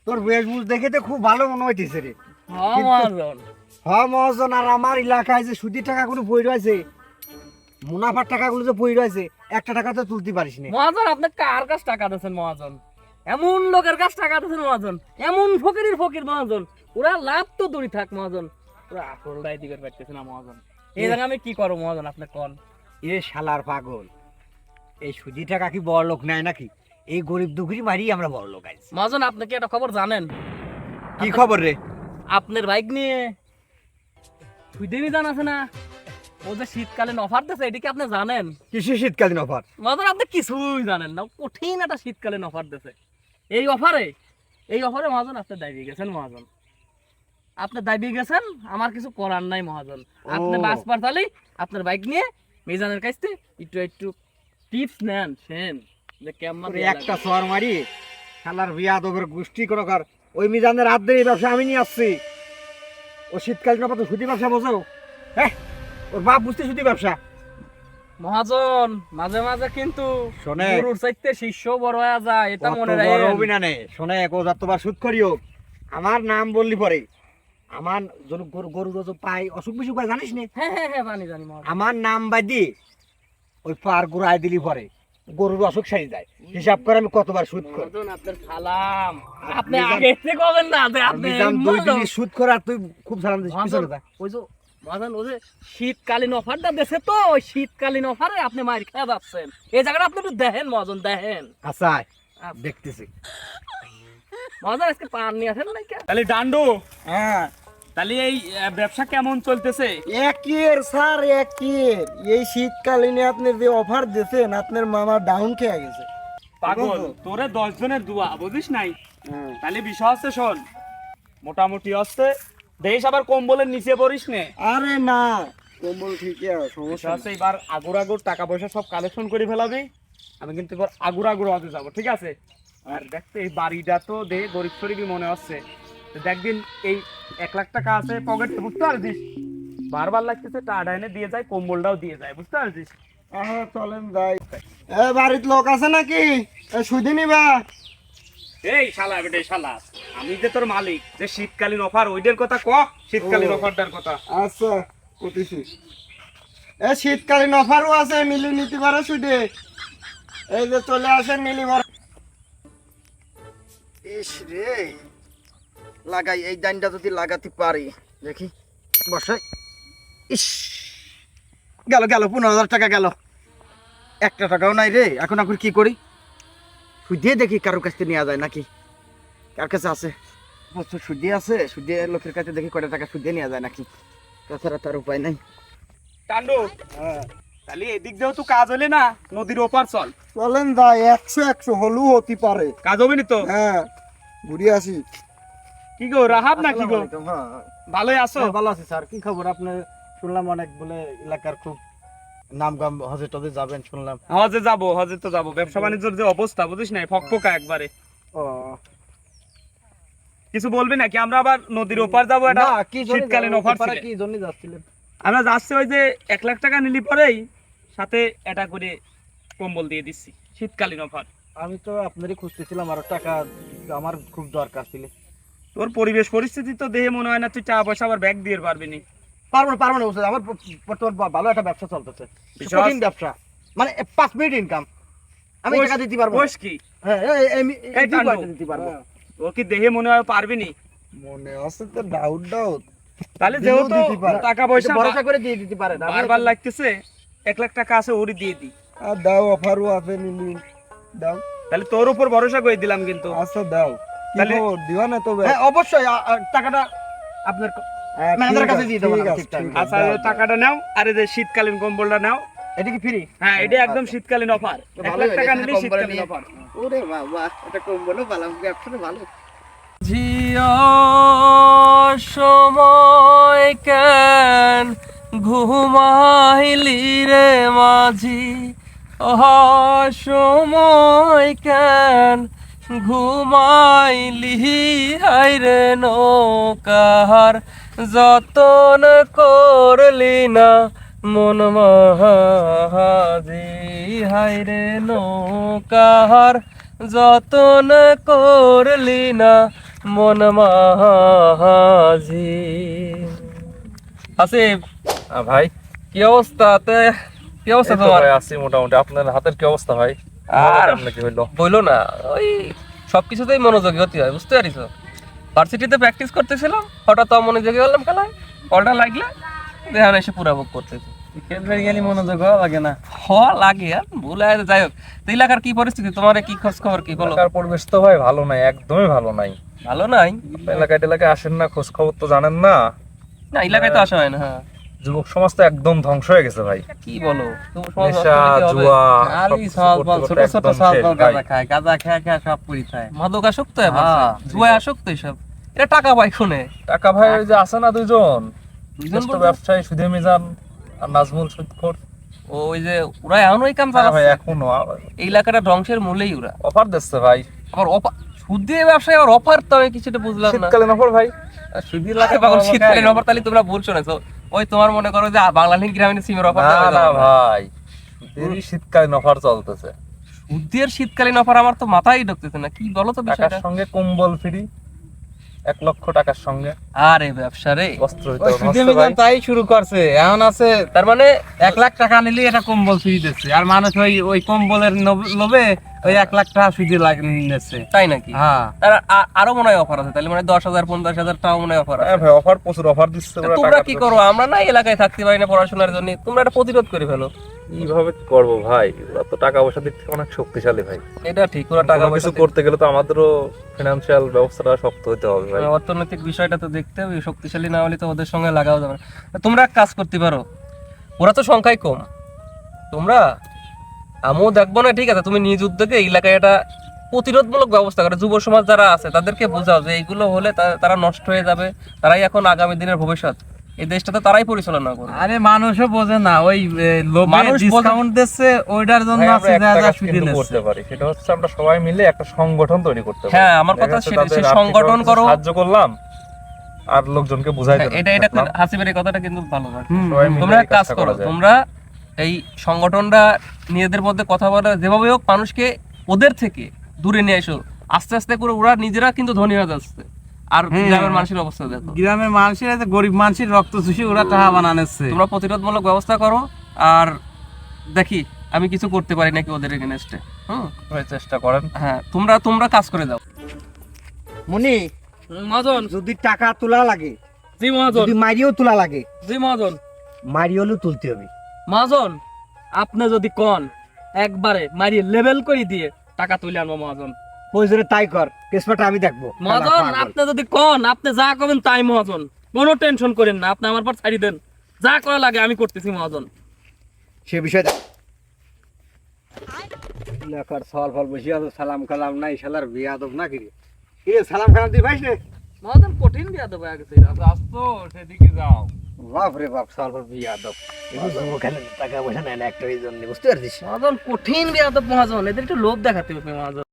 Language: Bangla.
তোর বেশভূষ দেখে তো খুব ভালো মনে হইতেছে রে। হ্যাঁ মহাজন। হ্যাঁ মহাজন, আর আমার এলাকায় যে সুদের টাকাগুলো পড়ে রয়েছে, মুনাফার টাকাগুলো যে পড়ে রয়েছে, একটা টাকা তো তুলতে পারিস না। মহাজন আপনি কার কাছ টাকা দিয়েছেন মহাজন? এমন লোকের কাছ টাকা দিয়েছেন মহাজন, এমন ফকিরের ফকির মহাজন, ওরা লাভ তো দূরে থাক মহাজন, ওরা আসলটাই দিকে পারতেছে না মহাজন। এই জায়গায় আমি কি করবো মহাজন আপনি কোন? এ শালার পাগল, এই সুদি টাকা কি বড় লোক নেয় নাকি? এই গরিব দুঃখী মারি আমরা বড় লোক আছি। মহাজন আপনি কি একটা খবর জানেন? কি খবর রে? আপনার বাইক নিয়ে সুইডেনই জান আছে না, ও যে শীতকালীন অফার দিয়েছে, এটা কি আপনি জানেন? কিসে শীতকালীন অফার? মহাজন আপনি কিছুই জানেন না, কঠিন একটা শীতকালীন অফার দিয়েছে। এই অফারে মহাজন আপনি দাবিয়ে গেছেন মহাজন, আপনি দাবিয়ে গেছেন, আমার কিছু করার নাই মহাজন। আপনি বাস পাঠালি আপনার বাইক নিয়ে মিজানের কাছ থেকে একটু একটু টিপস নেন, সেন যে কেমন একটা সোয়ার মারি শালার বিয়াদবের গোষ্ঠী কোনো কর। ওই মিজানের হাত দিয়ে এই ব্যবসা আমি নিয়ে আসছি। ও শীতকালীন অফার তো সুদি ব্যবসা বোঝো? হ্যাঁ, ওর বাপ বুঝতে সুদি ব্যবসা। মহাজন মাঝে মাঝে কিন্তু শোনে, গরুর চাইতে শিষ্য বড় হয়ে যায়, এটা মনে বড় রাখেন। অভিনানে শোনে, ও যতবার সুদ করিও আমার নাম বললি পরে আমার গরু গরু রোজ পাই অসুখ বিসুখ পাই জানিস নে? হ্যাঁ হ্যাঁ হ্যাঁ জানি জানি মহাজন। আমার নাম বাদি ওই পার গুড়ায় দিলি পরে গরুর অসুখ সারি যায়। হিসাব করে আমি কতবার সুদ করি। মহাজন আপনার সালাম, আপনি মিজান- আগে থেকে কবেন না যে আপনি মিজান দুই দিনই সুদ করে আর তুই খুব সালাম দিস পিছনে যা। ওই যে মহাজন ওই যে শীতকালীন অফারটা দেশে, তো ওই শীতকালীন অফারে আপনি মার খেয়ে যাচ্ছেন। এই জায়গাটা আপনি একটু দেখেন মহাজন, দেখেন। আচ্ছা দেখতেছি। মহাজন আজকে পান নিয়ে আসেন নাই কে? তাহলে ডান্ডু, হ্যাঁ, তাহলে এই ব্যবসা কেমন চলতেছে? একের স্যার একের এই শীতকালীনে আপনি যে অফার দিয়েছেন আপনার মামা ডাউন খেয়ে গেছে। পাগল, তোরে 10 জনের দোয়া বুঝিস নাই? তাহলে বিষয় হচ্ছে, শোন, মোটামুটি হচ্ছে দেশ, আবার কম্বলের নিচে পড়িস নে। আরে না, কম্বল ঠিকই আছে, বিষয় সমস্যা হচ্ছে এবার আগুর আগুর টাকা পয়সা সব কালেকশন করে ফেলাবি। আমি কিন্তু এবার আগুর আগুর হতে যাবো, ঠিক আছে? আর দেখতে এই বাড়িটা তো দে গরিব শরীফই মনে হচ্ছে। তো দেখদিন এই 1 লাখ টাকা আছে পকেটে, বুঝতে পারছিস? বারবার লাগতেছে টাকা এনে দিয়ে যায়, কম্বলটাও দিয়ে যায়, বুঝতে পারছিস? হ্যাঁ চলেন যাই। এ বাড়ির লোক আছে নাকি? সুদি নিবা? এই শালা বেটে শালা, আমি যে তোর মালিক, যে শীতকালীন অফার ওইটার কথা ক, শীতকালীন অফারটার কথা। আচ্ছা কতিছি। এ শীতকালীন অফারও আছে, মিলি নিতে পারো সুদে। এই যে চলে আসেন মিলিবার। ইস রে, লাগাই এই ডাইনটা যদি লাগাতে পারি, দেখি বসাই। ইস, গেল গেল 15,000 টাকা গেল। একটা টাকাও নাই রে। এখন এখন কি করি? সুদিয়ে দেখি কারোর কাছ থেকে নেওয়া যায় নাকি। কার কাছে আছে? প্রচুর সুদি আছে, সুদিয়ে লোকের কাছে দেখি কয়টা টাকা সুদিয়ে নেওয়া যায় নাকি। তাছাড়া তার উপায় নাই। টান্ডু, তাহলে এদিক দিয়েও তো কাজ হলে না, নদীর ওপার চল। চলেন যাই, 100 হলেও হতে পারে। কাজ হবে নি তো? হ্যাঁ, ঘুরে আসি। কি গো রাহাব না কি গো? হ্যাঁ, ভালোই আছো? ভালো আছি স্যার। কি খবর? আপনি শুনলাম অনেক বলে এলাকার খুব নাম গাম, হজে টজে যাবেন শুনলাম। হজে যাবো, হজে তো যাবো। ব্যবসা বাণিজ্যের যে অবস্থা বুঝিস না, ফকফকা একবারে। ও কিছু বলবি নাকি? আমরা আবার নদীর ওপার যাবো, এটা না, কি জন্য শীতকালীন অফার ছিল। কি জন্য যাচ্ছিলেন? আমরা যাচ্ছি ওই যে 1 লাখ টাকা নিলি পরেই সাথে এটা করে কম্বল দিয়ে দিচ্ছি, শীতকালীন অফার। আমি তো আপনারই খুঁজতেছিলাম, আর টাকা আমার খুব দরকার ছিল। তোর পরিবেশ পরিস্থিতি তো দেখে মনে হয় না তুই টাকা পয়সা আবার ব্যাগ দিয়ে পারবি নি। পারবো না, পারবো না বুঝতে। আমার বর্তমান ভালো একটা ব্যবসা চলতেছে, বিশ্বাস? কঠিন ব্যবসা, মানে 5 মিনিট ইনকাম। আমি টাকা দিতে পারবো। বয়স কি? হ্যাঁ, এই টান্ডু, দিতে পারবো। তোর কি দেখে মনে হয় পারবি নি? মনে আছে তো ডাউট ডাউট। তাহলে দিলেও যেহেতু দিতে পারে। টাকা পয়সা ভরসা করে দিয়ে দিতে পারে। বারবার লাগতেছে, 1 লাখ টাকা আছে ওরই দিয়ে দি। আর দাও, অফারও আছে, মিলি দাও। তাহলে তোর উপর ভরসা করে দিলাম কিন্তু। আচ্ছা দাও। কি তাহলে- খবর, দিবা না তবে? হ্যাঁ অবশ্যই, টাকাটা আপনার হ্যাঁ, ম্যানেজারের ঠিক কাছে আছে, দিয়ে দেবো ঠিক না, আছে, ঠিক time এ। ঠিক আছে। আচ্ছা এই টাকাটা নাও, আর এই যে শীতকালীন কম্বলটা নাও। এটা কি ফ্রি? হ্যাঁ, এটা একদম শীতকালীন অফার। 1 লাখ টাকা নিলে শীতকালীন অফার। ওরে বাবা, এটা কম্বলও পালাম, ব্যবসাটা ভালো। জিয়া সময় কেন ঘুমাইলি রে মাঝি, সময় কেন ঘুমাইলি, হাইরে নৌকার যতন করলি না মন মাঝি, হাইরে নৌকার যতন করলি না মন মাঝি। আসিফ, ভাই কি অবস্থা? কি অবস্থা এই তো তোমার? ভাই আছি মোটামুটি। আপনার হাতের কি অবস্থা ভাই? আর আপনার কি হইলো? বইলো না, ওই সবকিছুতেই মনোযোগী হতে হয়, বুঝতে পারিস? ভার্সিটিতে প্র্যাকটিস করতেছিলাম, হঠাৎ অমনোযোগী হলাম খেলায়, বলটা লাগলে দেহান এসে পুরা বুক করতেছে। খেলবে গেলে মনোযোগ হওয়া লাগে না। লাগে আর ভুলে যাই হোক। তো এলাকার কি পরিস্থিতি, তোমার কি খোঁজ খবর কি বলো? এলাকার পরিবেশ তো ভাই ভালো নাই, একদমই ভালো নাই। ভালো নাই? এলাকায় আসেন না, খোঁজ খবর তো জানেন না। না, এলাকায় তো আসা হয় না। হ্যাঁ, যুবক সমাজ তো একদম ধ্বংস হয়ে গেছে ভাই। কি বলো? তোমার সমাজ নেশা, অর্থনীতি হবে? জুয়া, আর এই সবকিছু সওয়াল করতে ছোট করতে ছোট একদম সওয়াল শেষ গাঁজা ভাই। খায়, গাঁজা খেয়ে সব পরি খায়। মাদক আসক্ত হয়ে পড়ছে, হ্যাঁ, জুয়ায় আসক্ত এসব। এটা টাকা পায় খুনে। টাকা ভাই ওই যে আছে না দুইজন দুইজন জ্যেষ্ঠ বলতে? ব্যবসায়ী সুধে মিজান আর নাজমুল সুদখোর। ওই যে ওরা এখন ওই কাম হ্যাঁ ভাই চালাচ্ছে। এখনো এই এলাকাটা ধ্বংসের মূলেই ওরা। অফার দিচ্ছে ভাই। আবার সুদ দিয়ে ব্যবসায় আবার অফার, তো আমি কিছুটা বুঝলাম না। শীতকালীন অফার ভাই। সুদি লাগে পাগল, শীতকালীন অফার তাহলে তোমরা ভুল শুনেছো। ওই তোমার মনে করো যে বাংলা লিঙ্ক গ্রামীণ সিমের অফার না না ভাই, সুদেরই শীতকালীন অফার চলতেছে। সুদের শীতকালীন অফার আমার তো মাথায় ঢুকতেছে না, কি বলো তো টাকার বিষয়টা? সঙ্গে কম্বল ফ্রি, 1 লক্ষ টাকার সঙ্গে আরে ব্যবসা রে, বস্ত্র ওই বিতরণ সুদে হচ্ছে মিজান ভাই। তাই শুরু করছে। এখন আছে তার মানে 1 লাখ টাকা নিলে এটা কম্বল ফ্রি দিচ্ছে, আর মানুষ ওই কম্বলের লোভে ওই 1 লাখ টাকা সুদে নিচ্ছে। তাই নাকি? হ্যাঁ, তার আরো মনে হয় অফার আছে, তাহলে মানে 10,000 15,000 টাকা মনে হয় অফার আছে। হ্যাঁ ভাই অফার, প্রচুর অফার দিচ্ছে ওরা। তোমরা টাকার কি জন্য। করো? আমরা না এলাকায় থাকতে পারি না পড়াশোনার জন্য, তোমরা এটা প্রতিরোধ করে ফেলো। কিভাবে করব ভাই? ওরা তো টাকা পয়সা দিক থেকে অনেক শক্তিশালী ভাই। এটা ঠিক, ওরা টাকা টাকা পয়সা কিছু করতে গেলে তো আমাদেরও ফিনান্সিয়াল ব্যবস্থাটা শক্ত হতে হবে ভাই। অর্থনৈতিক বিষয়টা তো দেখতে হবে, শক্তিশালী না হলে তো ওদের সঙ্গে লাগাও যাবে না। তোমরা এক কাজ করতে পারো, ওরা তো সংখ্যায় কম, তোমরা আমিও দেখবো না, ঠিক আছে, তুমি নিজ উদ্যোগে এই এলাকায় একটা প্রতিরোধমূলক ব্যবস্থা করে যুব সমাজ যারা আছে তাদেরকে বোঝাও যে এইগুলো হলে তারা নষ্ট হয়ে যাবে, তারাই এখন আগামী দিনের ভবিষ্যৎ, এই দেশটাতে তারাই পরিচালনা করবে। আরে মানুষও বোঝে না, ওই লোভে মানুষ বোঝে- ডিসকাউন্ট দিচ্ছে, ওইটার জন্য ভাই, আছে আমরা যা একটা যা কাজ সুদে কিন্তু নিচ্ছে। করতে পারি, সেটা হচ্ছে আমরা সবাই মিলে একটা সংগঠন তৈরি করতে পারি। হ্যাঁ, আমার কথা দেখা যাচ্ছে সেটা, তাদের সেই আর্থিক সংগঠন অবস্থা করো। সাহায্য করলাম আর লোকজনকে বুঝাই হ্যাঁ, দিলাম। এটা হাসিবের এই কথাটা কিন্তু ভালো হয়। সবাই মিলে তোমরা এই এক কাজ কাজটা করো, করা যায়। তোমরা এই সংগঠনটা নিজেদের মধ্যে কথা বলে যেভাবে হোক মানুষকে ওদের থেকে দূরে নিয়ে এসো। আস্তে আস্তে করে ওরা নিজেরা কিন্তু ধনী হয়ে যাচ্ছে, আর গ্রামের মানুষের অবস্থা দেখো। গ্রামের মানুষের আছে, গরিব মানুষের রক্ত চুষে ওরা টাকা বানাচ্ছে। তোমরা প্রতিরোধমূলক ব্যবস্থা করো, আর দেখি আমি কিছু করতে পারি নাকি ওদের এগেনস্টে। ভাই চেষ্টা করেন। হ্যাঁ, তোমরা কাজ করে যাও। মনি, মহাজন, যদি টাকা তোলা লাগে, জি মহাজন, যদি মারিও তোলা লাগে, জি মহাজন, মারি হলেও তুলতে হবে। মহাজন, আপনি যদি কন একবারে মারিয়ে লেভেল করে দিয়ে টাকা তুলে আনবো মহাজন। প্রয়োজনে তাই কর, কেসপাটা আমি দেখবো। মহাজন, পাগল। আপনি যদি কন, আপনি যা করবেন তাই মহাজন, কোনো টেনশন করেন না, আপনি আমার পর ছাড়ি দেন, যা করা লাগে আমি করতেছি মহাজন। সে বিষয় দেখ। এলাকার সওয়াল ফল বসে আছে, সালাম কালাম নাই, শালার বিয়াদব না কি রে? কি রে, সালাম কালাম তুই পাইস রে? মহাজন কঠিন বিয়া দেবো আগে থেকে। আসতো সেদিকে যাও। বাপ রে বাপ, সওয়াল ফল বিয়াদব। এগুলো যুবকালে টাকা পয়সা নেয় না একটা, এই জন্য বুঝতে পারছিস? মহাজন কঠিন বিয়া দেবো মহাজন, এদের একটু লোভ দেখাতে হবে মহাজন।